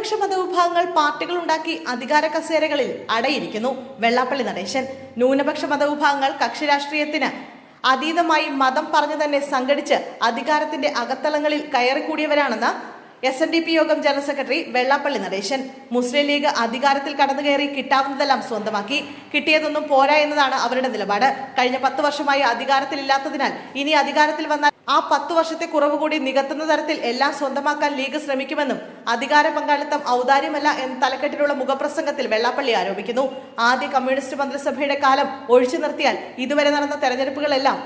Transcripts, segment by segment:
ന്യൂനപക്ഷ മതവിഭാഗങ്ങൾ പാർട്ടികൾ ഉണ്ടാക്കി അധികാര കസേരകളിൽ അടയിരിക്കുന്നു. വെള്ളാപ്പള്ളി നടേശൻ. ന്യൂനപക്ഷ മതവിഭാഗങ്ങൾ കക്ഷി രാഷ്ട്രീയത്തിന് അതീതമായി മതം പറഞ്ഞു തന്നെ സംഘടിച്ച് അധികാരത്തിന്റെ അകത്തളങ്ങളിൽ കയറിക്കൂടിയവരാണെന്ന് SNDP യോഗം ജനറൽ സെക്രട്ടറി വെള്ളാപ്പള്ളി നടേശൻ. മുസ്ലിം ലീഗ് അധികാരത്തിൽ കടന്നുകയറി കിട്ടാവുന്നതെല്ലാം സ്വന്തമാക്കി. കിട്ടിയതൊന്നും പോരാ എന്നതാണ് അവരുടെ നിലപാട്. കഴിഞ്ഞ 10 വർഷമായി അധികാരത്തിലില്ലാത്തതിനാൽ ഇനി അധികാരത്തിൽ വന്നാൽ ആ 10 വർഷത്തെ കുറവ് കൂടി നികത്തുന്ന തരത്തിൽ എല്ലാം സ്വന്തമാക്കാൻ ലീഗ് ശ്രമിക്കുമെന്നും അധികാര പങ്കാളിത്തം ഔദാര്യമല്ല എന്ന തലക്കെട്ടിലുള്ള മുഖപ്രസംഗത്തിൽ വെള്ളാപ്പള്ളി ആരോപിക്കുന്നു. ആദ്യ കമ്മ്യൂണിസ്റ്റ് മന്ത്രിസഭയുടെ കാലം ഒഴിച്ചു നിർത്തിയാൽ ഇതുവരെ നടന്ന തെരഞ്ഞെടുപ്പുകളെല്ലാം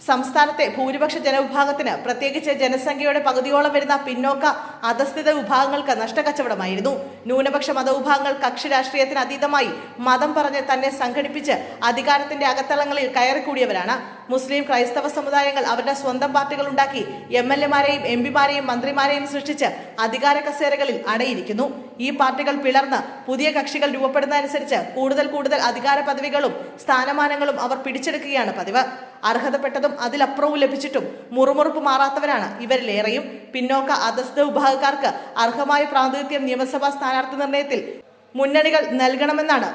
സംസ്ഥാനത്തെ ഭൂരിപക്ഷ ജനവിഭാഗത്തിന്, പ്രത്യേകിച്ച് ജനസംഖ്യയുടെ പകുതിയോളം വരുന്ന പിന്നോക്ക അധസ്ഥിത വിഭാഗങ്ങൾക്ക് നഷ്ടക്കച്ചവടമായിരുന്നു. ന്യൂനപക്ഷ മതവിഭാഗങ്ങൾ കക്ഷി രാഷ്ട്രീയത്തിന് അതീതമായി മതം പറഞ്ഞ് തന്നെ സംഘടിപ്പിച്ച് അധികാരത്തിന്റെ അകത്തളങ്ങളിൽ കയറിക്കൂടിയവരാണ്. മുസ്ലിം ക്രൈസ്തവ സമുദായങ്ങൾ അവരുടെ സ്വന്തം പാർട്ടികൾ ഉണ്ടാക്കി MLA-മാരെയും MP-മാരെയും മന്ത്രിമാരെയും സൃഷ്ടിച്ച് അധികാര കസേരകളിൽ അടയിരിക്കുന്നു. ഈ പാർട്ടികൾ പിളർന്ന് പുതിയ കക്ഷികൾ രൂപപ്പെടുന്നതനുസരിച്ച് കൂടുതൽ അധികാര പദവികളും സ്ഥാനമാനങ്ങളും അവർ പിടിച്ചെടുക്കുകയാണ് പതിവ്. അർഹതപ്പെട്ടതും അതിലപ്പുറവും ലഭിച്ചിട്ടും മുറുമുറുപ്പ് മാറാത്തവരാണ് ഇവരിലേറെയും. പിന്നോക്ക അധസ്ഥ വിഭാഗക്കാർക്ക് അർഹമായ പ്രാതിനിധ്യം നിയമസഭാ സ്ഥാനാർത്ഥി നിർണയത്തിൽ മുന്നണികൾ നൽകണമെന്നാണ്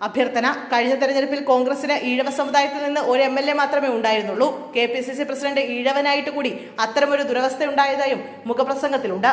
അഭ്യർത്ഥന. കഴിഞ്ഞ തെരഞ്ഞെടുപ്പിൽ കോൺഗ്രസിന് ഈഴവ സമുദായത്തിൽ നിന്ന് ഒരു MLA മാത്രമേ ഉണ്ടായിരുന്നുള്ളൂ. KPCC പ്രസിഡന്റ് ഈഴവനായിട്ട് കൂടി അത്തരമൊരു ദുരവസ്ഥ ഉണ്ടായതായും മുഖപ്രസംഗത്തിലുണ്ട്.